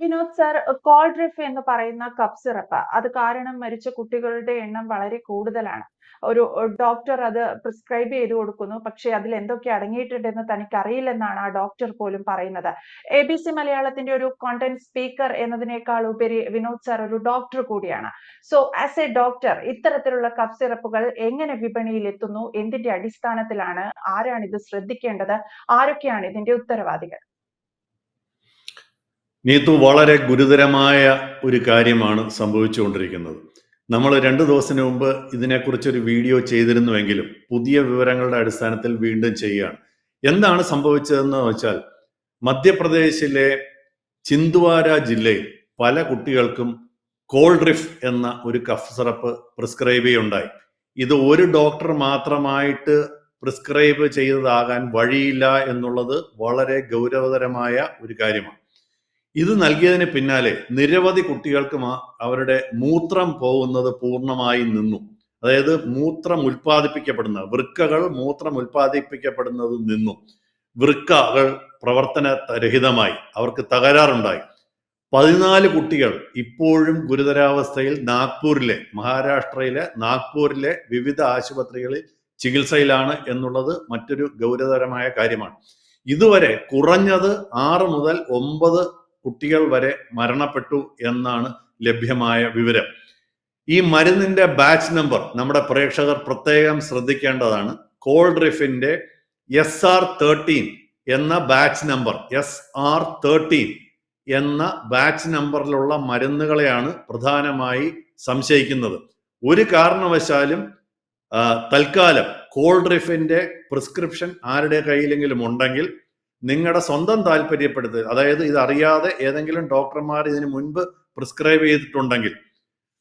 Vinod sir, Coldrif എന്ന് പറയുന്ന cough syrup അത് കാരണം മരിച്ച കുട്ടികളുടെ എണ്ണം വളരെ കൂടുതലാണ്. ഒരു ഡോക്ടർ അത് പ്രിസ്ക്രൈബ് ചെയ്ത് കൊടുക്കുന്നു. പക്ഷേ അതിൽ എന്തൊക്കെ അടങ്ങിയിട്ടുണ്ടെന്ന് തനിക്കറിയില്ലെന്നാണ് ആ ഡോക്ടർ പോലും പറയുന്നത്. ABC മലയാളത്തിന്റെ ഒരു കോണ്ടന്റ് സ്പീക്കർ എന്നതിനേക്കാൾ ഉപരി വിനോദ് സാർ ഒരു ഡോക്ടർ കൂടിയാണ്. സോ ആസ് എ ഡോക്ടർ, ഇത്തരത്തിലുള്ള കഫ് സിറപ്പുകൾ എങ്ങനെ വിപണിയിൽ എത്തുന്നു? എന്തിന്റെ അടിസ്ഥാനത്തിലാണ്? ആരാണ് ഇത് ശ്രദ്ധിക്കേണ്ടത്? ആരൊക്കെയാണ് ഇതിന്റെ ഉത്തരവാദികൾ? നീതു, വളരെ ഗുരുതരമായ ഒരു കാര്യമാണ് സംഭവിച്ചുകൊണ്ടിരിക്കുന്നത്. നമ്മൾ 2 ദിവസത്തിന് മുമ്പ് ഇതിനെക്കുറിച്ചൊരു വീഡിയോ ചെയ്തിരുന്നുവെങ്കിലും പുതിയ വിവരങ്ങളുടെ അടിസ്ഥാനത്തിൽ വീണ്ടും ചെയ്യുകയാണ്. എന്താണ് സംഭവിച്ചതെന്ന് വെച്ചാൽ, മധ്യപ്രദേശിലെ ചിന്ദ്വാര ജില്ലയിൽ പല കുട്ടികൾക്കും കോൾഡ്രിഫ് എന്ന ഒരു കഫ് സിറപ്പ് പ്രിസ്ക്രൈബ് ചെയ്യുണ്ടായി. ഇത് ഒരു ഡോക്ടർ മാത്രമായിട്ട് പ്രിസ്ക്രൈബ് ചെയ്തതാകാൻ വഴിയില്ല എന്നുള്ളത് വളരെ ഗൗരവതരമായ ഒരു കാര്യമാണ്. ഇത് നൽകിയതിന് പിന്നാലെ നിരവധി കുട്ടികൾക്ക് അവരുടെ മൂത്രം പോകുന്നത് പൂർണ്ണമായി നിന്നു. അതായത് മൂത്രം ഉൽപ്പാദിപ്പിക്കപ്പെടുന്ന വൃക്കകൾ ഉൽപ്പാദിപ്പിക്കപ്പെടുന്നത് നിന്നു. വൃക്കകൾ പ്രവർത്തനരഹിതമായി, അവർക്ക് തകരാറുണ്ടായി. 14 കുട്ടികൾ ഇപ്പോഴും ഗുരുതരാവസ്ഥയിൽ മഹാരാഷ്ട്രയിലെ നാഗ്പൂരിലെ വിവിധ ആശുപത്രികളിൽ ചികിത്സയിലാണ് എന്നുള്ളത് മറ്റൊരു ഗൗരവതരമായ കാര്യമാണ്. ഇതുവരെ കുറഞ്ഞത് 6 മുതൽ 9 കുട്ടികൾ വരെ മരണപ്പെട്ടു എന്നാണ് ലഭ്യമായ വിവരം. ഈ മരുന്നിന്റെ ബാച്ച് നമ്പർ നമ്മുടെ പ്രേക്ഷകർ പ്രത്യേകം ശ്രദ്ധിക്കേണ്ടതാണ്. കോൾഡ്രിഫിന്റെ SR13 എന്ന ബാച്ച് നമ്പർ, SR13 എന്ന ബാച്ച് നമ്പറിലുള്ള മരുന്നുകളെയാണ് പ്രധാനമായി സംശയിക്കുന്നത്. ഒരു കാരണവശാലും തൽക്കാലം കോൾഡ്രിഫിന്റെ പ്രിസ്ക്രിപ്ഷൻ ആരുടെ കയ്യിലെങ്കിലും ഉണ്ടെങ്കിൽ നിങ്ങളുടെ സ്വന്തം താല്പര്യപ്പെടുത്ത്, അതായത് ഇതറിയാതെ ഏതെങ്കിലും ഡോക്ടർമാർ ഇതിനു മുൻപ് പ്രിസ്ക്രൈബ് ചെയ്തിട്ടുണ്ടെങ്കിൽ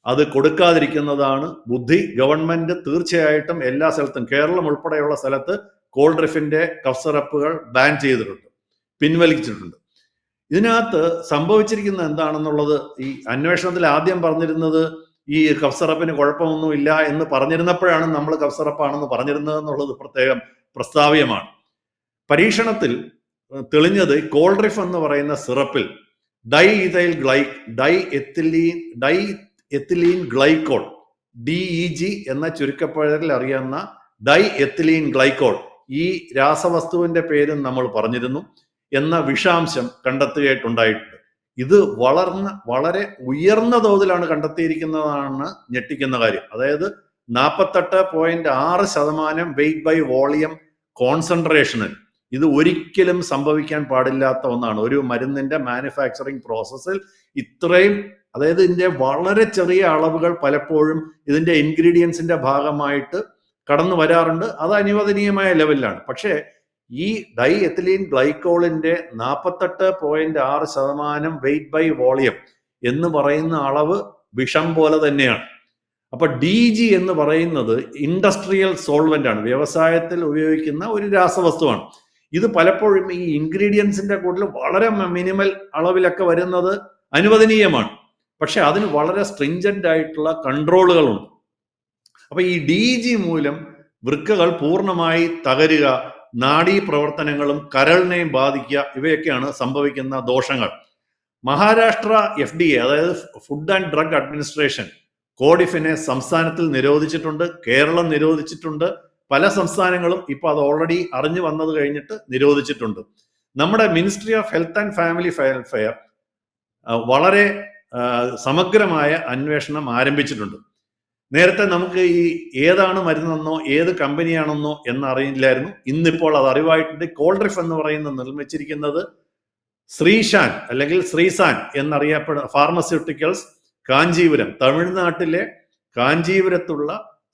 അത് കൊടുക്കാതിരിക്കുന്നതാണ് ബുദ്ധി. ഗവൺമെന്റ് തീർച്ചയായിട്ടും എല്ലാ സ്ഥലത്തും, കേരളം ഉൾപ്പെടെയുള്ള സ്ഥലത്ത് കോൾഡ്രിഫിന്റെ കഫ് സിറപ്പുകൾ ബാൻ ചെയ്തിട്ടുണ്ട്, പിൻവലിച്ചിട്ടുണ്ട്. ഇതിനകത്ത് സംഭവിച്ചിരിക്കുന്നത് എന്താണെന്നുള്ളത്, ഈ അന്വേഷണത്തിൽ ആദ്യം പറഞ്ഞിരുന്നത് ഈ കഫ് സിറപ്പിന് കുഴപ്പമൊന്നുമില്ല എന്ന് പറഞ്ഞിരുന്നപ്പോഴാണ് നമ്മൾ കഫ് സിറപ്പാണെന്ന് പറഞ്ഞിരുന്നത് എന്നുള്ളത് പ്രത്യേകം പ്രസ്താവ്യമാണ്. പരീക്ഷണത്തിൽ തെളിഞ്ഞത് കോൾഡ്രിഫ് എന്ന് പറയുന്ന സിറപ്പിൽ ഡൈ എത്തിലീൻ ഗ്ലൈക്കോൾ, DEG എന്ന ചുരുക്കപ്പേരിൽ അറിയുന്ന ഡൈ എത്തിലീൻ ഗ്ലൈക്കോൾ, ഈ രാസവസ്തുവിന്റെ പേരും നമ്മൾ പറഞ്ഞിരുന്നു, എന്ന വിഷാംശം കണ്ടെത്തുകയായിട്ടുണ്ടായിട്ടുണ്ട്. ഇത് വളരെ ഉയർന്ന തോതിലാണ് കണ്ടെത്തിയിരിക്കുന്നതാണ് ഞെട്ടിക്കുന്ന കാര്യം. അതായത് 48.6% വെയിറ്റ് ബൈ വോളിയം കോൺസെൻട്രേഷനിൽ ഇത് ഒരിക്കലും സംഭവിക്കാൻ പാടില്ലാത്ത ഒന്നാണ്. ഒരു മരുന്നിന്റെ മാനുഫാക്ചറിങ് പ്രോസസ്സിൽ ഇത്രയും, അതായത് ഇതിന്റെ വളരെ ചെറിയ അളവുകൾ പലപ്പോഴും ഇതിന്റെ ഇൻഗ്രീഡിയൻസിന്റെ ഭാഗമായിട്ട് കടന്നു വരാറുണ്ട്. അത് അനുവദനീയമായ ലെവലിലാണ്. പക്ഷേ ഈ ഡൈ എത്തിലീൻ ഗ്ലൈക്കോളിന്റെ 48.6% വെയിറ്റ് ബൈ വോളിയം എന്ന് പറയുന്ന അളവ് വിഷം പോലെ തന്നെയാണ്. അപ്പൊ DEG എന്ന് പറയുന്നത് ഇൻഡസ്ട്രിയൽ സോൾവെന്റ് ആണ്, വ്യവസായത്തിൽ ഉപയോഗിക്കുന്ന ഒരു രാസവസ്തുവാണ്. ഇത് പലപ്പോഴും ഈ ഇൻഗ്രീഡിയൻസിന്റെ കൂടുതൽ വളരെ മിനിമൽ അളവിലൊക്കെ വരുന്നത് അനുവദനീയമാണ്. പക്ഷെ അതിന് വളരെ സ്ട്രിഞ്ചന്റ് ആയിട്ടുള്ള കൺട്രോളുകളുണ്ട്. അപ്പൊ ഈ DEG മൂലം വൃക്കകൾ പൂർണ്ണമായി തകരുക, നാഡീ പ്രവർത്തനങ്ങളും കരളിനെയും ബാധിക്കുക, ഇവയൊക്കെയാണ് സംഭവിക്കുന്ന ദോഷങ്ങൾ. മഹാരാഷ്ട്ര FDA, അതായത് ഫുഡ് ആൻഡ് ഡ്രഗ് അഡ്മിനിസ്ട്രേഷൻ, കോഡിഫിനെ സംസ്ഥാനത്തിൽ നിരോധിച്ചിട്ടുണ്ട്. കേരളം നിരോധിച്ചിട്ടുണ്ട്. പല സംസ്ഥാനങ്ങളും ഇപ്പൊ അത് ഓൾറെഡി അറിഞ്ഞു വന്നത് കഴിഞ്ഞിട്ട് നിരോധിച്ചിട്ടുണ്ട്. നമ്മുടെ ministry of health and family welfare വളരെ സമഗ്രമായ അന്വേഷണം ആരംഭിച്ചിട്ടുണ്ട്. നേരത്തെ നമുക്ക് ഈ ഏതാണ് മരുന്നെന്നോ ഏത് കമ്പനിയാണെന്നോ എന്നറിയില്ലായിരുന്നു. ഇന്നിപ്പോൾ അത് അറിവായിട്ടുണ്ട്. കോൾഡ്രിഫ് എന്ന് പറയുന്നത് നിർമ്മിച്ചിരിക്കുന്നത് ശ്രീശാൻ അല്ലെങ്കിൽ ശ്രീസാൻ എന്നറിയപ്പെടുന്ന ഫാർമസ്യൂട്ടിക്കൽസ്, കാഞ്ചീപുരം, തമിഴ്നാട്ടിലെ കാഞ്ചീപുരത്തുള്ള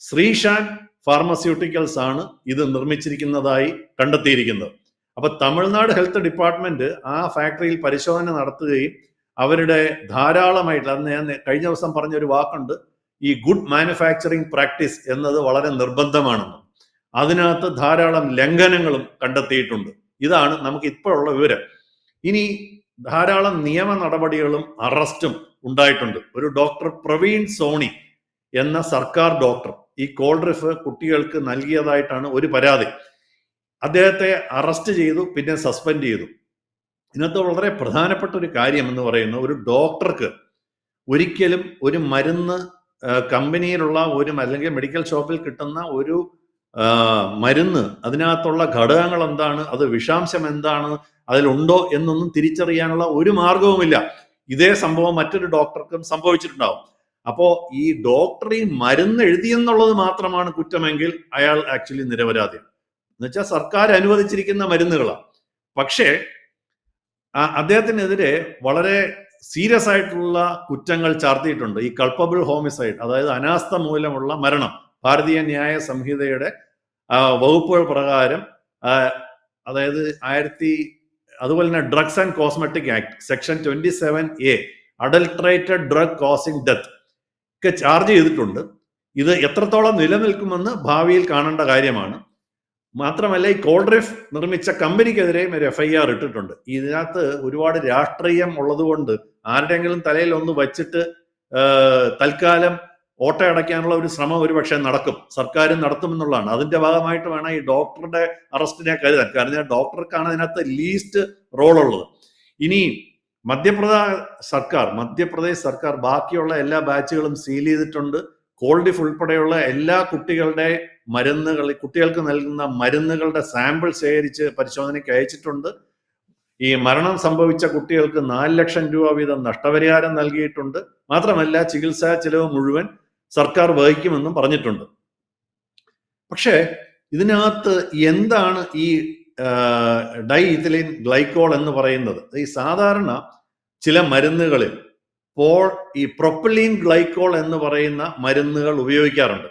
ശ്രീശാൻ ഫാർമസ്യൂട്ടിക്കൽസ് ആണ് ഇത് നിർമ്മിച്ചിരിക്കുന്നതായി കണ്ടെത്തിയിരിക്കുന്നത്. അപ്പൊ തമിഴ്നാട് ഹെൽത്ത് ഡിപ്പാർട്ട്മെന്റ് ആ ഫാക്ടറിയിൽ പരിശോധന നടത്തുകയും അവരുടെ ധാരാളമായിട്ട്, അന്ന് ഞാൻ കഴിഞ്ഞ ദിവസം പറഞ്ഞൊരു വാക്കുണ്ട്, ഈ ഗുഡ് മാനുഫാക്ചറിങ് പ്രാക്ടീസ് എന്നത് വളരെ നിർബന്ധമാണെന്ന്. അതിനകത്ത് ധാരാളം ലംഘനങ്ങളും കണ്ടെത്തിയിട്ടുണ്ട്. ഇതാണ് നമുക്ക് ഇപ്പോഴുള്ള വിവരം. ഇനി ധാരാളം നിയമ നടപടികളും അറസ്റ്റും ഉണ്ടായിട്ടുണ്ട്. ഒരു ഡോക്ടർ പ്രവീൺ സോണി എന്ന സർക്കാർ ഡോക്ടർ ഈ കോൾഡ്രിഫ് കുട്ടികൾക്ക് നൽകിയതായിട്ടാണ് ഒരു പരാതി. അദ്ദേഹത്തെ അറസ്റ്റ് ചെയ്തു, പിന്നെ സസ്പെൻഡ് ചെയ്തു. ഇതിനകത്ത് വളരെ പ്രധാനപ്പെട്ട ഒരു കാര്യം എന്ന് പറയുന്നത്, ഒരു ഡോക്ടർക്ക് ഒരിക്കലും ഒരു മരുന്ന് കമ്പനിയിലുള്ള ഒരു അല്ലെങ്കിൽ മെഡിക്കൽ ഷോപ്പിൽ കിട്ടുന്ന ഒരു മരുന്ന്, അതിനകത്തുള്ള ഘടകങ്ങൾ എന്താണ്, അത് വിഷാംശം എന്താണ്, അതിലുണ്ടോ എന്നൊന്നും തിരിച്ചറിയാനുള്ള ഒരു മാർഗവുമില്ല. ഇതേ സംഭവം മറ്റൊരു ഡോക്ടർക്കും സംഭവിച്ചിട്ടുണ്ടാവും. അപ്പോ ഈ ഡോക്ടർ ഈ മരുന്ന് എഴുതിയെന്നുള്ളത് മാത്രമാണ് കുറ്റമെങ്കിൽ അയാൾ ആക്ച്വലി നിരപരാധിയാണ്. എന്നുവെച്ചാൽ സർക്കാർ അനുവദിച്ചിരിക്കുന്ന മരുന്നുകളാണ്. പക്ഷേ അദ്ദേഹത്തിനെതിരെ വളരെ സീരിയസ് ആയിട്ടുള്ള കുറ്റങ്ങൾ ചാർത്തിയിട്ടുണ്ട്. ഈ കൾപ്പബിൾ ഹോമിസൈഡ്, അതായത് അനാസ്ഥ മൂലമുള്ള മരണം, ഭാരതീയ ന്യായ സംഹിതയുടെ വകുപ്പുകൾ പ്രകാരം, അതായത് അതുപോലെ തന്നെ drugs and cosmetic act section 27A adulterated drug causing death ഒക്കെ ചാർജ് ചെയ്തിട്ടുണ്ട്. ഇത് എത്രത്തോളം നിലനിൽക്കുമെന്ന് ഭാവിയിൽ കാണേണ്ട കാര്യമാണ്. മാത്രമല്ല, ഈ കോൾഡ്രിഫ് നിർമ്മിച്ച കമ്പനിക്കെതിരെയും ഒരു FIR ഇട്ടിട്ടുണ്ട്. ഇതിനകത്ത് ഒരുപാട് രാഷ്ട്രീയം ഉള്ളതുകൊണ്ട് ആരുടെയെങ്കിലും തലയിൽ ഒന്ന് വച്ചിട്ട് തൽക്കാലം ഓട്ടയടയ്ക്കാനുള്ള ഒരു ശ്രമം ഒരുപക്ഷെ നടക്കും, സർക്കാരും നടത്തുമെന്നുള്ളതാണ്. അതിന്റെ ഭാഗമായിട്ട് വേണം ഈ ഡോക്ടറുടെ അറസ്റ്റിനെ കരുതാൻ. കാരണം ഡോക്ടർക്കാണ് അതിനകത്ത് ലീസ്റ്റ് റോൾ ഉള്ളത്. ഇനി മധ്യപ്രദേശ് സർക്കാർ ബാക്കിയുള്ള എല്ലാ ബാച്ചുകളും സീൽ ചെയ്തിട്ടുണ്ട്. കോൾഡിഫ് ഉൾപ്പെടെയുള്ള എല്ലാ കുട്ടികൾക്ക് നൽകുന്ന മരുന്നുകളുടെ സാമ്പിൾ ശേഖരിച്ച് പരിശോധനയ്ക്ക് അയച്ചിട്ടുണ്ട്. ഈ മരണം സംഭവിച്ച കുട്ടികൾക്ക് 4 ലക്ഷം രൂപ വീതം നഷ്ടപരിഹാരം നൽകിയിട്ടുണ്ട്. മാത്രമല്ല, ചികിത്സാ ചെലവ് മുഴുവൻ സർക്കാർ വഹിക്കുമെന്നും പറഞ്ഞിട്ടുണ്ട്. പക്ഷേ ഇതിനകത്ത് എന്താണ് ഈ ഡൈഇഥിലീൻ ഗ്ലൈക്കോൾ എന്ന് പറയുന്നത്? ഈ സാധാരണ ചില മരുന്നുകളിൽ ഈ പ്രൊപ്പലീൻ ഗ്ലൈക്കോൾ എന്ന് പറയുന്ന മരുന്നുകൾ ഉപയോഗിക്കാറുണ്ട്.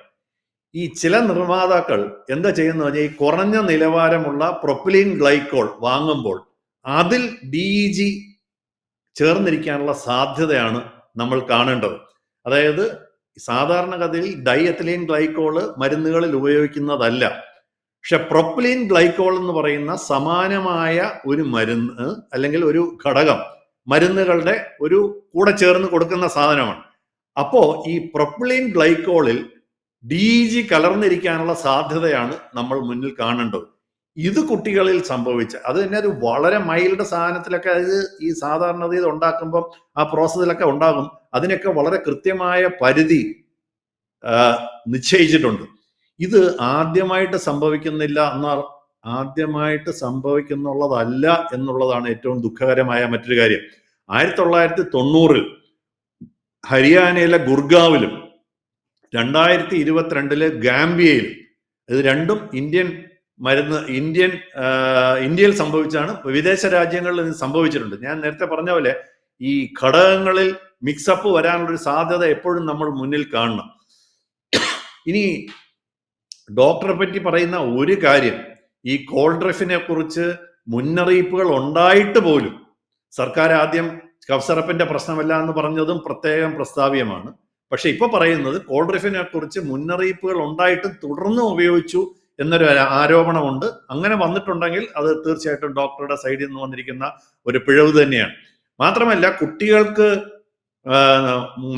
ഈ ചില നിർമ്മാതാക്കൾ എന്താ ചെയ്യുന്നത് പറഞ്ഞാൽ, ഈ കുറഞ്ഞ നിലവാരമുള്ള പ്രൊപ്പലീൻ ഗ്ലൈക്കോൾ വാങ്ങുമ്പോൾ അതിൽ DEG ചേർന്നിരിക്കാനുള്ള സാധ്യതയാണ് നമ്മൾ കാണേണ്ടത്. അതായത് സാധാരണഗതിയിൽ ഡൈഎഥിലീൻ ഗ്ലൈക്കോള് മരുന്നുകളിൽ ഉപയോഗിക്കുന്നതല്ല. പക്ഷെ പ്രൊപ്പലീൻ ഗ്ലൈക്കോൾ എന്ന് പറയുന്ന സമാനമായ ഒരു മരുന്ന് അല്ലെങ്കിൽ ഒരു ഘടകം മരുന്നുകളുടെ ഒരു കൂടെ ചേർന്ന് കൊടുക്കുന്ന സാധനമാണ്. അപ്പോ ഈ പ്രൊപ്പലീൻ ഗ്ലൈക്കോളിൽ DEG കലർന്നിരിക്കാനുള്ള സാധ്യതയാണ് നമ്മൾ മുന്നിൽ കാണേണ്ടത്. ഇത് കുട്ടികളിൽ സംഭവിച്ച അത് തന്നെ ഒരു വളരെ മൈൽഡ് സാധനത്തിലൊക്കെ, അത് ഈ സാധാരണ ഉണ്ടാക്കുമ്പം ആ പ്രോസസ്സിലൊക്കെ ഉണ്ടാകും. അതിനൊക്കെ വളരെ കൃത്യമായ പരിധി നിശ്ചയിച്ചിട്ടുണ്ട്. ഇത് ആദ്യമായിട്ട് സംഭവിക്കുന്നുള്ളതല്ല എന്നുള്ളതാണ് ഏറ്റവും ദുഃഖകരമായ മറ്റൊരു കാര്യം. 1990 ഹരിയാനയിലെ ഗുർഗാവിലും 2022 ഗാംബിയയിലും, ഇത് രണ്ടും ഇന്ത്യയിൽ സംഭവിച്ചാണ്. വിദേശ രാജ്യങ്ങളിൽ ഇത് സംഭവിച്ചിട്ടുണ്ട്. ഞാൻ നേരത്തെ പറഞ്ഞ പോലെ ഈ ഘടകങ്ങളിൽ മിക്സപ്പ് വരാനുള്ളൊരു സാധ്യത എപ്പോഴും നമ്മൾ മുന്നിൽ കാണണം. ഇനി ഡോക്ടറെ പറ്റി പറയുന്ന ഒരു കാര്യം, ഈ കോൾഡ്രിഫിനെ കുറിച്ച് മുന്നറിയിപ്പുകൾ ഉണ്ടായിട്ട് പോലും സർക്കാർ ആദ്യം കഫ് സിറപ്പിന്റെ പ്രശ്നമല്ല എന്ന് പറഞ്ഞതും പ്രത്യേകം പ്രസ്താവ്യമാണ്. പക്ഷെ ഇപ്പൊ പറയുന്നത് കോൾഡ്രിഫിനെ കുറിച്ച് മുന്നറിയിപ്പുകൾ ഉണ്ടായിട്ടും തുടർന്ന് ഉപയോഗിച്ചു എന്നൊരു ആരോപണമുണ്ട്. അങ്ങനെ വന്നിട്ടുണ്ടെങ്കിൽ അത് തീർച്ചയായിട്ടും ഡോക്ടറുടെ സൈഡിൽ നിന്ന് വന്നിരിക്കുന്ന ഒരു പിഴവ് തന്നെയാണ്. മാത്രമല്ല, കുട്ടികൾക്ക്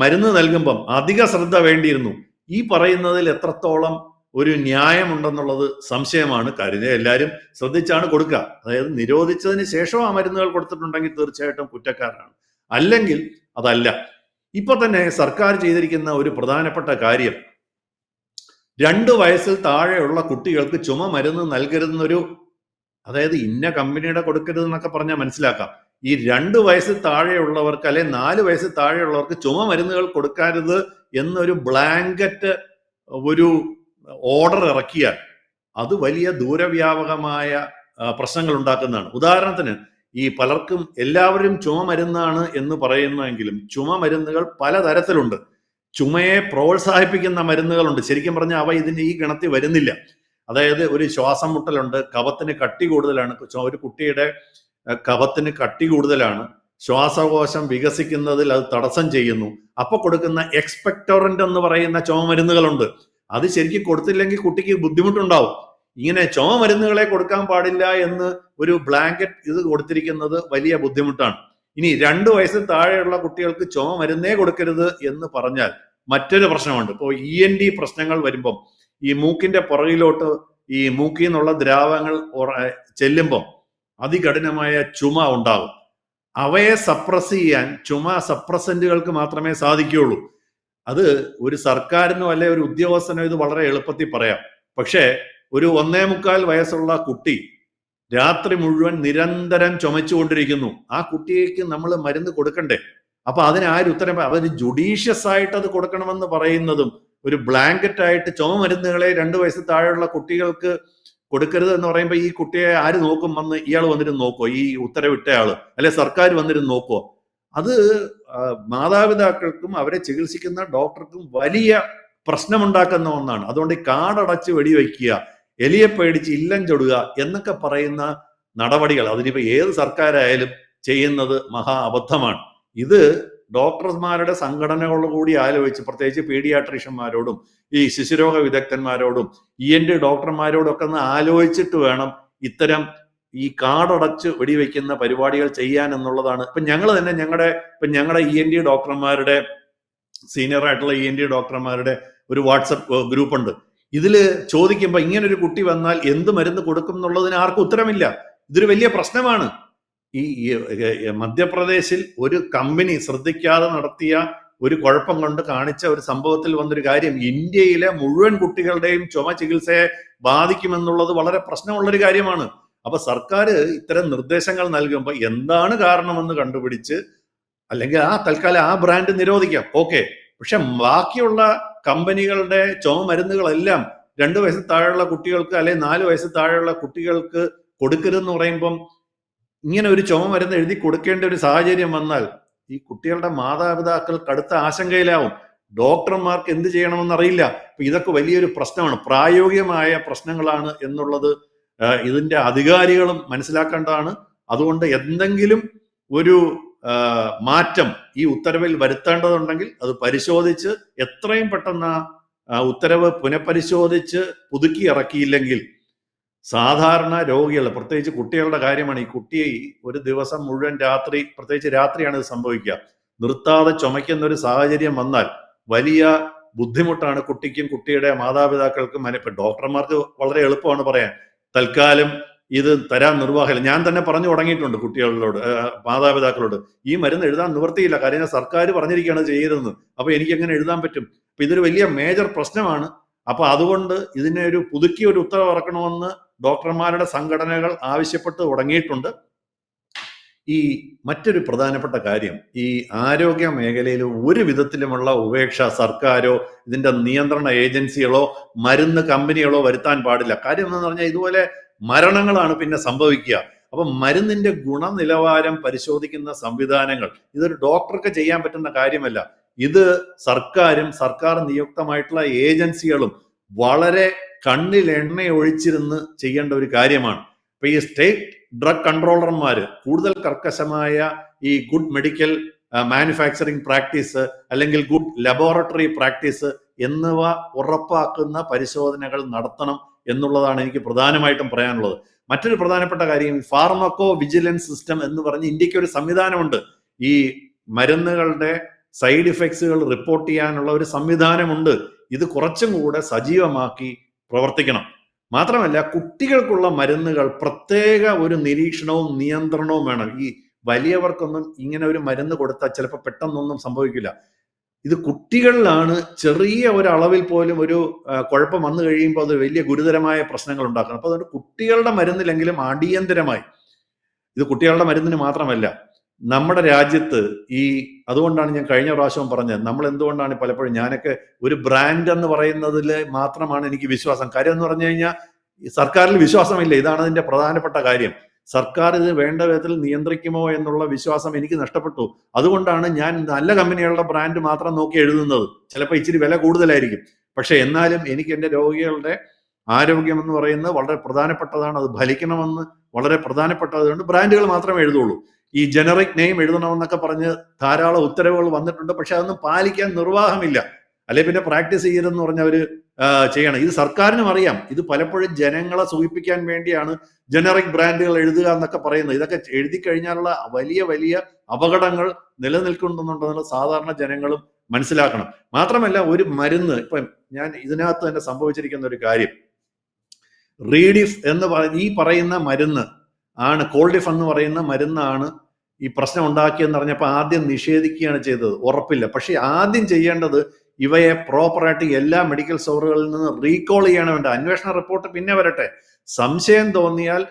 മരുന്ന് നൽകുമ്പം അധിക ശ്രദ്ധ വേണ്ടിയിരുന്നു. ഈ പറയുന്നതിൽ എത്രത്തോളം ഒരു ന്യായമുണ്ടെന്നുള്ളത് സംശയമാണ്. കാര്യം എല്ലാവരും ശ്രദ്ധിച്ചാണ് കൊടുക്കുക. അതായത് നിരോധിച്ചതിന് ശേഷം ആ മരുന്നുകൾ കൊടുത്തിട്ടുണ്ടെങ്കിൽ തീർച്ചയായിട്ടും കുറ്റക്കാരനാണ്, അല്ലെങ്കിൽ അതല്ല. ഇപ്പൊ തന്നെ സർക്കാർ ചെയ്തിരിക്കുന്ന ഒരു പ്രധാനപ്പെട്ട കാര്യം, 2 വയസ്സിൽ താഴെയുള്ള കുട്ടികൾക്ക് ചുമ മരുന്ന് നൽകരുതെന്നൊരു, അതായത് ഇന്ന കമ്പനിയുടെ കൊടുക്കരുതെന്നൊക്കെ പറഞ്ഞാൽ മനസ്സിലാക്കാം. ഈ 2 വയസ്സിൽ താഴെയുള്ളവർക്ക് അല്ലെ 4 വയസ്സിൽ താഴെയുള്ളവർക്ക് ചുമ മരുന്നുകൾ കൊടുക്കരുത് എന്നൊരു ബ്ലാങ്കറ്റ് ഒരു ഓർഡർ ഇറക്കിയാൽ അത് വലിയ ദൂരവ്യാപകമായ പ്രശ്നങ്ങൾ ഉണ്ടാക്കുന്നതാണ്. ഉദാഹരണത്തിന്, ഈ പലർക്കും എല്ലാവരും ചുമ മരുന്നാണ് എന്ന് പറയുന്നെങ്കിലും ചുമ മരുന്നുകൾ പലതരത്തിലുണ്ട്. ചുമയെ പ്രോത്സാഹിപ്പിക്കുന്ന മരുന്നുകളുണ്ട്. ശരിക്കും പറഞ്ഞാൽ അവ ഈ ഗണത്തിൽ വരുന്നില്ല. അതായത് ഒരു ശ്വാസം മുട്ടലുണ്ട്, കഫത്തിന് കട്ടി കൂടുതലാണ്, ഒരു കുട്ടിയുടെ കഫത്തിന് കട്ടി കൂടുതലാണ്, ശ്വാസകോശം വികസിക്കുന്നതിൽ അത് തടസ്സം ചെയ്യുന്നു. അപ്പൊ കൊടുക്കുന്ന എക്സ്പെക്ടോറന്റ് എന്ന് പറയുന്ന ചുമ മരുന്നുകളുണ്ട്. അത് ശരിക്കും കൊടുത്തില്ലെങ്കിൽ കുട്ടിക്ക് ബുദ്ധിമുട്ടുണ്ടാവും. ഇങ്ങനെ ചുമ മരുന്നുകളെ കൊടുക്കാൻ പാടില്ല എന്ന് ഒരു ബ്ലാങ്കറ്റ് ഇത് കൊടുത്തിരിക്കുന്നത് വലിയ ബുദ്ധിമുട്ടാണ്. ഇനി 2 വയസ്സിൽ താഴെയുള്ള കുട്ടികൾക്ക് ചുമ മരുന്നേ കൊടുക്കരുത് എന്ന് പറഞ്ഞാൽ മറ്റൊരു പ്രശ്നമുണ്ട്. ഇപ്പോൾ ENT പ്രശ്നങ്ങൾ വരുമ്പം ഈ മൂക്കിന്റെ പുറകിലോട്ട് ഈ മൂക്കിൽ നിന്നുള്ള ദ്രാവകങ്ങൾ ചെല്ലുമ്പം അതികഠിനമായ ചുമ ഉണ്ടാകും. അവയെ സപ്രസ് ചെയ്യാൻ സപ്രസന്റുകൾക്ക് മാത്രമേ സാധിക്കുകയുള്ളൂ. അത് ഒരു സർക്കാരിനോ അല്ലെ ഒരു ഉദ്യോഗസ്ഥനോ ഇത് വളരെ എളുപ്പത്തിൽ പറയാം. പക്ഷേ ഒരു 1.25 വയസ്സുള്ള കുട്ടി രാത്രി മുഴുവൻ നിരന്തരം ചുമച്ചുകൊണ്ടിരിക്കുന്നു. ആ കുട്ടിക്ക് നമ്മൾ മരുന്ന് കൊടുക്കണ്ടേ? അപ്പൊ അതിനാരും ഉത്തരം അവര് ജുഡീഷ്യസ് ആയിട്ട് അത് കൊടുക്കണമെന്ന് പറയുന്നതും ഒരു ബ്ലാങ്കറ്റ് ആയിട്ട് മരുന്നുകളെ 2 വയസ്സ് താഴെയുള്ള കുട്ടികൾക്ക് കൊടുക്കരുത് എന്ന് പറയുമ്പോൾ ഈ കുട്ടിയെ ആര് നോക്കും? വന്ന് ഇയാൾ വന്നിരുന്ന് നോക്കോ? ഈ ഉത്തരവിട്ടയാള് അല്ലെ സർക്കാർ വന്നിരുന്ന് നോക്കോ? അത് മാതാപിതാക്കൾക്കും അവരെ ചികിത്സിക്കുന്ന ഡോക്ടർക്കും വലിയ പ്രശ്നമുണ്ടാക്കുന്ന ഒന്നാണ്. അതുകൊണ്ട് ഈ കാടടച്ച് വെടിവെക്കുക, എലിയെ പേടിച്ച് ഇല്ലം ചൊടുക എന്നൊക്കെ പറയുന്ന നടപടികൾ അതിനിപ്പോ ഏത് സർക്കാരായാലും ചെയ്യുന്നത് മഹാ അബദ്ധമാണ്. ഇത് ഡോക്ടർമാരുടെ സംഘടനകളോട് കൂടി ആലോചിച്ച്, പ്രത്യേകിച്ച് പീഡിയാട്രീഷ്യന്മാരോടും ഈ ശിശുരോഗ വിദഗ്ധന്മാരോടും ENT ഡോക്ടർമാരോടും ഒക്കെ ഒന്ന് ആലോചിച്ചിട്ട് വേണം ഇത്തരം ഈ കാടടച്ച് വെടിവെക്കുന്ന പരിപാടികൾ ചെയ്യാൻ എന്നുള്ളതാണ്. ഇപ്പൊ ഞങ്ങൾ തന്നെ ഞങ്ങളുടെ ENT ഡോക്ടർമാരുടെ സീനിയർ ആയിട്ടുള്ള ENT ഡോക്ടർമാരുടെ ഒരു വാട്സപ്പ് ഗ്രൂപ്പ് ഉണ്ട്. ഇതില് ചോദിക്കുമ്പോൾ ഇങ്ങനെ ഒരു കുട്ടി വന്നാൽ എന്ത് മരുന്ന് കൊടുക്കും എന്നുള്ളതിന് ആർക്കും ഉത്തരമില്ല. ഇതൊരു വലിയ പ്രശ്നമാണ്. ഈ മധ്യപ്രദേശിൽ ഒരു കമ്പനി ശ്രദ്ധിക്കാതെ നടത്തിയ ഒരു കുഴപ്പം കൊണ്ട് കാണിച്ച ഒരു സംഭവത്തിൽ വന്നൊരു കാര്യം ഇന്ത്യയിലെ മുഴുവൻ കുട്ടികളുടെയും ചുമ ചികിത്സയെ ബാധിക്കുമെന്നുള്ളത് വളരെ പ്രശ്നമുള്ളൊരു കാര്യമാണ്. അപ്പൊ സർക്കാർ ഇത്തരം നിർദ്ദേശങ്ങൾ നൽകുമ്പോൾ എന്താണ് കാരണമെന്ന് കണ്ടുപിടിച്ച് അല്ലെങ്കിൽ തൽക്കാലം ആ ബ്രാൻഡ് നിരോധിക്കാം, ഓക്കെ. പക്ഷെ ബാക്കിയുള്ള കമ്പനികളുടെ ചുമ മരുന്നുകളെല്ലാം 2 വയസ്സ് താഴെയുള്ള കുട്ടികൾക്ക് അല്ലെങ്കിൽ 4 വയസ്സ് താഴെയുള്ള കുട്ടികൾക്ക് കൊടുക്കരുതെന്ന് പറയുമ്പം ഇങ്ങനെ ഒരു ചുമ മരുന്ന് എഴുതി കൊടുക്കേണ്ട ഒരു സാഹചര്യം വന്നാൽ ഈ കുട്ടികളുടെ മാതാപിതാക്കൾ കടുത്ത ആശങ്കയിലാവും. ഡോക്ടർമാർക്ക് എന്ത് ചെയ്യണമെന്ന് അറിയില്ല. അപ്പൊ ഇതൊക്കെ വലിയൊരു പ്രശ്നമാണ്, പ്രായോഗികമായ പ്രശ്നങ്ങളാണ് എന്നുള്ളത് ഇതിന്റെ അധികാരികളും മനസ്സിലാക്കേണ്ടതാണ്. അതുകൊണ്ട് എന്തെങ്കിലും ഒരു മാറ്റം ഈ ഉത്തരവിൽ വരുത്തേണ്ടതുണ്ടെങ്കിൽ അത് പരിശോധിച്ച് എത്രയും പെട്ടെന്ന് ഉത്തരവ് പുനഃപരിശോധിച്ച് പുതുക്കി ഇറക്കിയില്ലെങ്കിൽ സാധാരണ രോഗികൾ, പ്രത്യേകിച്ച് കുട്ടികളുടെ കാര്യമാണ്. ഈ കുട്ടിയെ ഒരു ദിവസം മുഴുവൻ രാത്രി, പ്രത്യേകിച്ച് രാത്രിയാണ് ഇത് സംഭവിക്കുക, നിർത്താതെ ചുമയ്ക്കുന്ന ഒരു സാഹചര്യം വന്നാൽ വലിയ ബുദ്ധിമുട്ടാണ് കുട്ടിക്കും കുട്ടിയുടെ മാതാപിതാക്കൾക്കും. ഇപ്പൊ ഡോക്ടർമാർക്ക് വളരെ എളുപ്പമാണ് പറയാൻ, തൽക്കാലം ഇത് തരാൻ നിർവാഹമില്ല. ഞാൻ തന്നെ പറഞ്ഞു തുടങ്ങിയിട്ടുണ്ട് കുട്ടികളോട്, മാതാപിതാക്കളോട്, ഈ മരുന്ന് എഴുതാൻ നിവൃത്തിയില്ല, കാര്യം സർക്കാർ പറഞ്ഞിരിക്കുകയാണ് ചെയ്യരുതെന്ന്. അപ്പൊ എനിക്ക് എങ്ങനെ എഴുതാൻ പറ്റും? അപ്പൊ ഇതൊരു വലിയ മേജർ പ്രശ്നമാണ്. അപ്പൊ അതുകൊണ്ട് ഇതിനെ ഒരു പുതുക്കി ഒരു ഉത്തരവ് ഇറക്കണമെന്ന് ഡോക്ടർമാരുടെ സംഘടനകൾ ആവശ്യപ്പെട്ട് തുടങ്ങിയിട്ടുണ്ട്. ഈ മറ്റൊരു പ്രധാനപ്പെട്ട കാര്യം, ഈ ആരോഗ്യ മേഖലയിൽ ഒരു വിധത്തിലുമുള്ള ഉപേക്ഷ സർക്കാരോ ഇതിന്റെ നിയന്ത്രണ ഏജൻസികളോ മരുന്ന് കമ്പനികളോ വരുത്താൻ പാടില്ല. കാര്യം എന്ന് പറഞ്ഞാൽ ഇതുപോലെ മരണങ്ങളാണ് പിന്നെ സംഭവിക്കുക. അപ്പൊ മരുന്നിന്റെ ഗുണനിലവാരം പരിശോധിക്കുന്ന സംവിധാനങ്ങൾ ഇതൊരു ഡോക്ടർക്ക് ചെയ്യാൻ പറ്റുന്ന കാര്യമല്ല. ഇത് സർക്കാരും സർക്കാർ നിയുക്തമായിട്ടുള്ള ഏജൻസികളും വളരെ കണ്ണിൽ എണ്ണ ഒഴിച്ചിരുന്ന് ചെയ്യേണ്ട ഒരു കാര്യമാണ്. ഇപ്പൊ ഈ സ്റ്റേറ്റ് ഡ്രഗ് കൺട്രോളർമാര് കൂടുതൽ കർക്കശമായ ഈ ഗുഡ് മെഡിക്കൽ മാനുഫാക്ചറിങ് പ്രാക്ടീസ് അല്ലെങ്കിൽ ഗുഡ് ലബോറട്ടറി പ്രാക്ടീസ് എന്നിവ ഉറപ്പാക്കുന്ന പരിശോധനകൾ നടത്തണം എന്നുള്ളതാണ് എനിക്ക് പ്രധാനമായിട്ടും പറയാനുള്ളത്. മറ്റൊരു പ്രധാനപ്പെട്ട കാര്യം, ഫാർമക്കോ വിജിലൻസ് സിസ്റ്റം എന്ന് പറഞ്ഞ് ഇന്ത്യക്ക് ഒരു സംവിധാനമുണ്ട്. ഈ മരുന്നുകളുടെ സൈഡ് ഇഫക്ട്സുകൾ റിപ്പോർട്ട് ചെയ്യാനുള്ള ഒരു സംവിധാനമുണ്ട്. ഇത് കുറച്ചും കൂടെ സജീവമാക്കി പ്രവർത്തിക്കണം. മാത്രമല്ല, കുട്ടികൾക്കുള്ള മരുന്നുകൾ പ്രത്യേക ഒരു നിരീക്ഷണവും നിയന്ത്രണവും വേണം. ഈ വലിയവർക്കൊന്നും ഇങ്ങനെ ഒരു മരുന്ന് കൊടുത്താൽ ചിലപ്പോൾ പെട്ടെന്നൊന്നും സംഭവിക്കില്ല. ഇത് കുട്ടികളിലാണ് ചെറിയ ഒരളവിൽ പോലും ഒരു കുഴപ്പം വന്നു കഴിയുമ്പോൾ അത് വലിയ ഗുരുതരമായ പ്രശ്നങ്ങൾ ഉണ്ടാക്കണം. അപ്പൊ അതുകൊണ്ട് കുട്ടികളുടെ മരുന്നിലെങ്കിലും അടിയന്തരമായി, ഇത് കുട്ടികളുടെ മരുന്നിന് മാത്രമല്ല, നമ്മുടെ രാജ്യത്ത് അതുകൊണ്ടാണ് ഞാൻ കഴിഞ്ഞ പ്രാവശ്യം പറഞ്ഞത്, നമ്മൾ എന്തുകൊണ്ടാണ് പലപ്പോഴും, ഞാനൊക്കെ ഒരു ബ്രാൻഡ് എന്ന് പറയുന്നതിൽ മാത്രമാണ് എനിക്ക് വിശ്വാസം. കാര്യം എന്ന് പറഞ്ഞു കഴിഞ്ഞാൽ സർക്കാരിൽ വിശ്വാസമില്ല. ഇതാണ് അതിന്റെ പ്രധാനപ്പെട്ട കാര്യം. സർക്കാർ ഇത് വേണ്ട വിധത്തിൽ നിയന്ത്രിക്കുമോ എന്നുള്ള വിശ്വാസം എനിക്ക് നഷ്ടപ്പെട്ടു. അതുകൊണ്ടാണ് ഞാൻ നല്ല കമ്പനികളുടെ ബ്രാൻഡ് മാത്രം നോക്കി എഴുതുന്നത്. ചിലപ്പോൾ ഇച്ചിരി വില കൂടുതലായിരിക്കും, പക്ഷെ എന്നാലും എനിക്ക് എൻ്റെ രോഗികളുടെ ആരോഗ്യം എന്ന് പറയുന്നത് വളരെ പ്രധാനപ്പെട്ടതാണ്. അത് ഫലിക്കണമെന്ന് വളരെ പ്രധാനപ്പെട്ടതുകൊണ്ട് ബ്രാൻഡുകൾ മാത്രമേ എഴുതുള്ളൂ. ഈ ജനറിക് നെയിം എഴുതണമെന്നൊക്കെ പറഞ്ഞ് ധാരാളം ഉത്തരവുകൾ വന്നിട്ടുണ്ട്. പക്ഷെ അതൊന്നും പാലിക്കാൻ നിർവാഹമില്ല. അല്ലെ പിന്നെ പ്രാക്ടീസ് ചെയ്യരുതെന്ന് പറഞ്ഞവർ ചെയ്യണം. ഇത് സർക്കാരിനും അറിയാം. ഇത് പലപ്പോഴും ജനങ്ങളെ സൂചിപ്പിക്കാൻ വേണ്ടിയാണ് ജനറിക് ബ്രാൻഡുകൾ എഴുതുക എന്നൊക്കെ പറയുന്നത്. ഇതൊക്കെ എഴുതി കഴിഞ്ഞാലുള്ള വലിയ വലിയ അപകടങ്ങൾ നിലനിൽക്കുന്നുണ്ടെന്നുള്ള സാധാരണ ജനങ്ങളും മനസ്സിലാക്കണം. മാത്രമല്ല, ഒരു മരുന്ന്, ഇപ്പൊ ഞാൻ ഇതിനകത്ത് തന്നെ സംഭവിച്ചിരിക്കുന്ന ഒരു കാര്യം, റീഡിഫ് എന്ന് ഈ പറയുന്ന മരുന്ന് ആണ് കോൾഡിഫ് എന്ന് പറയുന്ന മരുന്നാണ് ഈ പ്രശ്നം ഉണ്ടാക്കിയെന്ന് പറഞ്ഞപ്പോൾ ആദ്യം നിഷേധിക്കുകയാണ് ചെയ്തത്. ഉറപ്പില്ല. പക്ഷെ ആദ്യം ചെയ്യേണ്ടത് ഇവയെ പ്രോപ്പറായിട്ട് എല്ലാ മെഡിക്കൽ സ്റ്റോറുകളിൽ നിന്ന് റീകോൾ ചെയ്യണം. വേണ്ട അന്വേഷണ റിപ്പോർട്ട് പിന്നെ വരട്ടെ. സംശയം തോന്നിയാൽ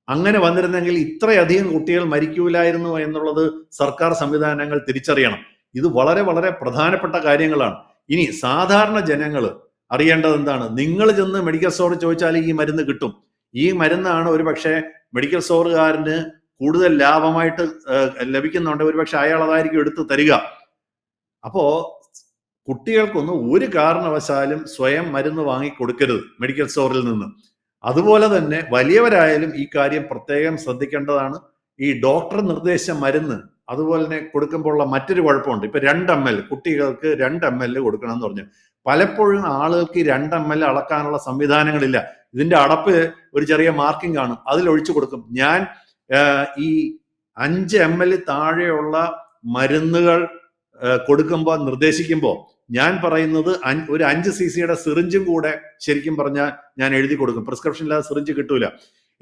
അങ്ങനെ വന്നിരുന്നെങ്കിൽ ഇത്രയധികം കുട്ടികൾ മരിക്കൂലായിരുന്നു എന്നുള്ളത് സർക്കാർ സംവിധാനങ്ങൾ തിരിച്ചറിയണം. ഇത് വളരെ വളരെ പ്രധാനപ്പെട്ട കാര്യങ്ങളാണ്. ഇനി സാധാരണ ജനങ്ങൾ അറിയേണ്ടത് എന്താണ്? നിങ്ങൾ ചെന്ന് മെഡിക്കൽ സ്റ്റോറിൽ ചോദിച്ചാൽ ഈ മരുന്ന് കിട്ടും. ഈ മരുന്നാണ് ഒരു പക്ഷേ മെഡിക്കൽ സ്റ്റോറുകാരന് കൂടുതൽ ലാഭമായിട്ട് ലഭിക്കുന്നുണ്ട്. ഒരുപക്ഷെ അയാൾ അതായിരിക്കും എടുത്ത് തരിക. അപ്പോ കുട്ടികൾക്കൊന്നും ഒരു കാരണവശാലും സ്വയം മരുന്ന് വാങ്ങി കൊടുക്കരുത് മെഡിക്കൽ സ്റ്റോറിൽ നിന്ന്. അതുപോലെ തന്നെ വലിയവരായാലും ഈ കാര്യം പ്രത്യേകം ശ്രദ്ധിക്കേണ്ടതാണ്. ഈ ഡോക്ടർ നിർദ്ദേശിച്ച മരുന്ന് അതുപോലെ തന്നെ കൊടുക്കുമ്പോഴുള്ള മറ്റൊരു കുഴപ്പമുണ്ട്. ഇപ്പൊ 2 ml കുട്ടികൾക്ക് 2 ml കൊടുക്കണം എന്ന് പറഞ്ഞു. പലപ്പോഴും ആളുകൾക്ക് 2 ml അളക്കാനുള്ള സംവിധാനങ്ങളില്ല. ഇതിന്റെ അടപ്പ് ഒരു ചെറിയ മാർക്കിംഗ് ആണ്, അതിൽ ഒഴിച്ചു കൊടുക്കും. ഞാൻ ഈ 5 ml താഴെയുള്ള മരുന്നുകൾ കൊടുക്കുമ്പോൾ നിർദ്ദേശിക്കുമ്പോൾ ഞാൻ പറയുന്നത് ഒരു 5 cc സിറിഞ്ചും കൂടെ ശരിക്കും പറഞ്ഞാൽ ഞാൻ എഴുതി കൊടുക്കും. പ്രിസ്ക്രിപ്ഷൻ ഇല്ലാതെ സിറിഞ്ച് കിട്ടൂല.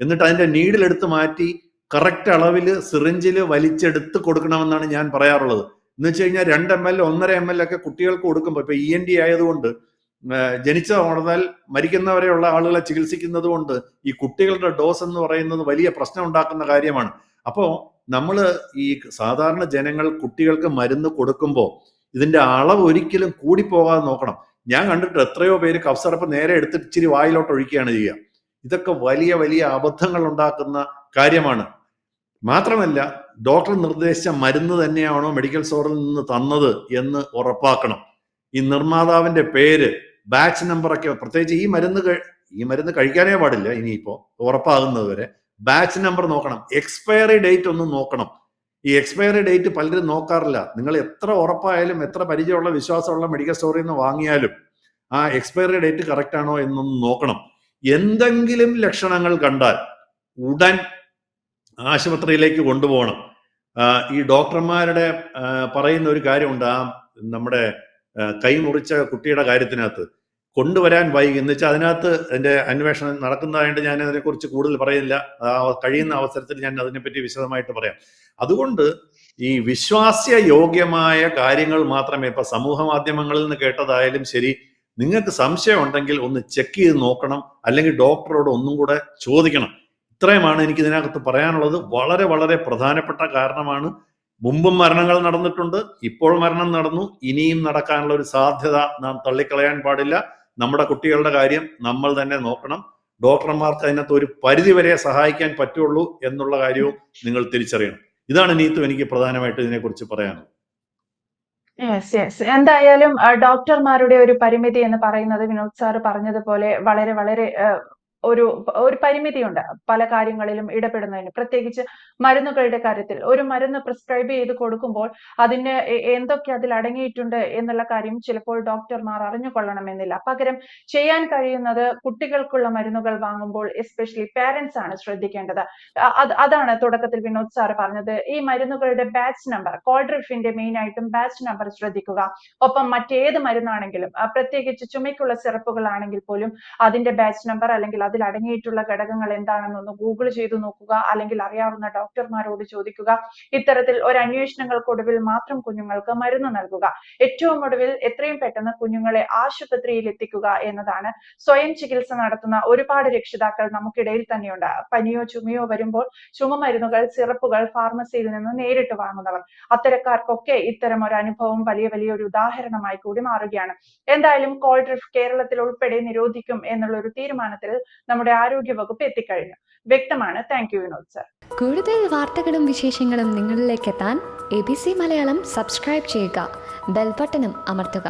എന്നിട്ട് അതിന്റെ നീഡിൽ എടുത്ത് മാറ്റി കറക്റ്റ് അളവിൽ സിറിഞ്ചിൽ വലിച്ചെടുത്ത് കൊടുക്കണമെന്നാണ് ഞാൻ പറയാറുള്ളത്. എന്ന് വെച്ച് കഴിഞ്ഞാൽ 2 ml 1.5 ml ഒക്കെ കുട്ടികൾക്ക് കൊടുക്കുമ്പോൾ ഇപ്പൊ ENT ആയതുകൊണ്ട് ജനിച്ച മുതൽ മരിക്കുന്നവരെയുള്ള ആളുകളെ ചികിത്സിക്കുന്നത് കൊണ്ട് ഈ കുട്ടികളുടെ ഡോസ് എന്ന് പറയുന്നത് വലിയ പ്രശ്നം ഉണ്ടാക്കുന്ന കാര്യമാണ്. അപ്പോൾ നമ്മൾ ഈ സാധാരണ ജനങ്ങൾ കുട്ടികൾക്ക് മരുന്ന് കൊടുക്കുമ്പോൾ ഇതിന്റെ അളവ് ഒരിക്കലും കൂടിപ്പോകാതെ നോക്കണം. ഞാൻ കണ്ടിട്ട് എത്രയോ പേര് കഫ് സിറപ്പ് നേരെ എടുത്തിട്ട് ഇച്ചിരി വായിലോട്ട് ഒഴിക്കുകയാണ് ചെയ്യുക. ഇതൊക്കെ വലിയ വലിയ അബദ്ധങ്ങൾ ഉണ്ടാക്കുന്ന കാര്യമാണ്. മാത്രമല്ല ഡോക്ടർ നിർദ്ദേശിച്ച മരുന്ന് തന്നെയാണോ മെഡിക്കൽ സ്റ്റോറിൽ നിന്ന് തന്നത് എന്ന് ഉറപ്പാക്കണം. ഈ നിർമ്മാതാവിന്റെ പേര്, ബാച്ച് നമ്പറൊക്കെ, പ്രത്യേകിച്ച് ഈ മരുന്ന് കഴിക്കാനേ പാടില്ല ഇനിയിപ്പോ ഉറപ്പാകുന്നത് വരെ ബാച്ച് നമ്പർ നോക്കണം. എക്സ്പയറി ഡേറ്റ് ഒന്ന് നോക്കണം. ഈ എക്സ്പയറി ഡേറ്റ് പലരും നോക്കാറില്ല. നിങ്ങൾ എത്ര ഉറപ്പായാലും എത്ര പരിചയമുള്ള വിശ്വാസമുള്ള മെഡിക്കൽ സ്റ്റോറിൽ നിന്ന് വാങ്ങിയാലും ആ എക്സ്പയറി ഡേറ്റ് കറക്റ്റ് ആണോ എന്നൊന്ന് നോക്കണം. എന്തെങ്കിലും ലക്ഷണങ്ങൾ കണ്ടാൽ ഉടൻ ആശുപത്രിയിലേക്ക് കൊണ്ടുപോകണം. ഈ ഡോക്ടർമാരുടെ പറയുന്ന ഒരു കാര്യമുണ്ട്. നമ്മുടെ കൈ മുറിച്ച കുട്ടിയുടെ കാര്യത്തിനകത്ത് കൊണ്ടുവരാൻ വൈകി എന്ന് വെച്ചാൽ അതിനകത്ത് എൻ്റെ അന്വേഷണം നടക്കുന്നതായിട്ട് ഞാൻ അതിനെക്കുറിച്ച് കൂടുതൽ പറയുന്നില്ല. കഴിയുന്ന അവസരത്തിൽ ഞാൻ അതിനെപ്പറ്റി വിശദമായിട്ട് പറയാം. അതുകൊണ്ട് ഈ വിശ്വാസ്യ യോഗ്യമായ കാര്യങ്ങൾ മാത്രമേ, ഇപ്പൊ സമൂഹ മാധ്യമങ്ങളിൽ നിന്ന് കേട്ടതായാലും ശരി, നിങ്ങൾക്ക് സംശയം ഉണ്ടെങ്കിൽ ഒന്ന് ചെക്ക് ചെയ്ത് നോക്കണം, അല്ലെങ്കിൽ ഡോക്ടറോട് ഒന്നും കൂടെ ചോദിക്കണം. ഇത്രയുമാണ് എനിക്ക് ഇതിനകത്ത് പറയാനുള്ളത്. വളരെ വളരെ പ്രധാനപ്പെട്ട കാരണമാണ്. മുമ്പും മരണങ്ങൾ നടന്നിട്ടുണ്ട്, ഇപ്പോൾ മരണം നടന്നു, ഇനിയും നടക്കാനുള്ള ഒരു സാധ്യത നാം തള്ളിക്കളയാൻ പാടില്ല. നമ്മുടെ കുട്ടികളുടെ കാര്യം നമ്മൾ തന്നെ നോക്കണം. ഡോക്ടർമാർക്ക് അതിനകത്ത് ഒരു പരിധിവരെ സഹായിക്കാൻ പറ്റുള്ളൂ എന്നുള്ള കാര്യവും നിങ്ങൾ തിരിച്ചറിയണം. ഇതാണ് നീത്തു എനിക്ക് പ്രധാനമായിട്ട് ഇതിനെക്കുറിച്ച് പറയാനുള്ളത്. എന്തായാലും ഡോക്ടർമാരുടെ ഒരു പരിമിതി എന്ന് പറയുന്നത് വിനോദ് സാർ പറഞ്ഞതുപോലെ വളരെ വളരെ ഒരു പരിമിതിയുണ്ട് പല കാര്യങ്ങളിലും ഇടപെടുന്നതിന്. പ്രത്യേകിച്ച് മരുന്നുകളുടെ കാര്യത്തിൽ ഒരു മരുന്ന് പ്രിസ്ക്രൈബ് ചെയ്ത് കൊടുക്കുമ്പോൾ അതിന് എന്തൊക്കെ അതിൽ അടങ്ങിയിട്ടുണ്ട് എന്നുള്ള കാര്യം ചിലപ്പോൾ ഡോക്ടർമാർ അറിഞ്ഞുകൊള്ളണമെന്നില്ല. പകരം ചെയ്യാൻ കഴിയുന്നത് കുട്ടികൾക്കുള്ള മരുന്നുകൾ വാങ്ങുമ്പോൾ എസ്പെഷ്യലി പാരന്റ്സ് ആണ് ശ്രദ്ധിക്കേണ്ടത്. അതാണ് തുടക്കത്തിൽ വിനോദ് സാർ പറഞ്ഞത്. ഈ മരുന്നുകളുടെ ബാച്ച് നമ്പർ, കോൾഡ്രിഫിന്റെ മെയിൻ ആയിട്ടും ബാച്ച് നമ്പർ ശ്രദ്ധിക്കുക. ഒപ്പം മറ്റേത് മരുന്നാണെങ്കിലും, പ്രത്യേകിച്ച് ചുമയ്ക്കുള്ള സിറപ്പുകളാണെങ്കിൽ പോലും അതിന്റെ ബാച്ച് നമ്പർ അല്ലെങ്കിൽ അതിൽ അടങ്ങിയിട്ടുള്ള ഘടകങ്ങൾ എന്താണെന്നൊന്ന് ഗൂഗിൾ ചെയ്തു നോക്കുക, അല്ലെങ്കിൽ അറിയാവുന്ന ഡോക്ടർമാരോട് ചോദിക്കുക. ഇത്തരത്തിൽ ഒരു അന്വേഷണങ്ങൾക്കൊടുവിൽ മാത്രം കുഞ്ഞുങ്ങൾക്ക് മരുന്ന് നൽകുക. ഏറ്റവും ഒടുവിൽ എത്രയും പെട്ടെന്ന് കുഞ്ഞുങ്ങളെ ആശുപത്രിയിൽ എത്തിക്കുക എന്നതാണ്. സ്വയം ചികിത്സ നടത്തുന്ന ഒരുപാട് രക്ഷിതാക്കൾ നമുക്കിടയിൽ തന്നെയുണ്ട്. പനിയോ ചുമയോ വരുമ്പോൾ ചുമമരുന്നുകൾ, സിറപ്പുകൾ ഫാർമസിയിൽ നിന്ന് നേരിട്ട് വാങ്ങുന്നവർ. അത്തരക്കാർക്കൊക്കെ ഇത്തരം ഒരു അനുഭവം വലിയ വലിയൊരു ഉദാഹരണമായി കൂടി മാറുകയാണ്. എന്തായാലും കോൾഡ്രിഫ് കേരളത്തിൽ ഉൾപ്പെടെ നിരോധിക്കും എന്നുള്ള ഒരു തീരുമാനത്തിൽ നമ്മുടെ ആരോഗ്യ വകുപ്പ് എത്തിക്കഴിഞ്ഞു. വ്യക്തമാണ്. Thank you Vinod sir. കൂടുതൽ വാർത്തകളും വിശേഷങ്ങളും നിങ്ങളിലേക്ക് എത്താൻ ABC മലയാളം സബ്സ്ക്രൈബ് ചെയ്യുക, ബെൽ ബട്ടണും അമർത്തുക.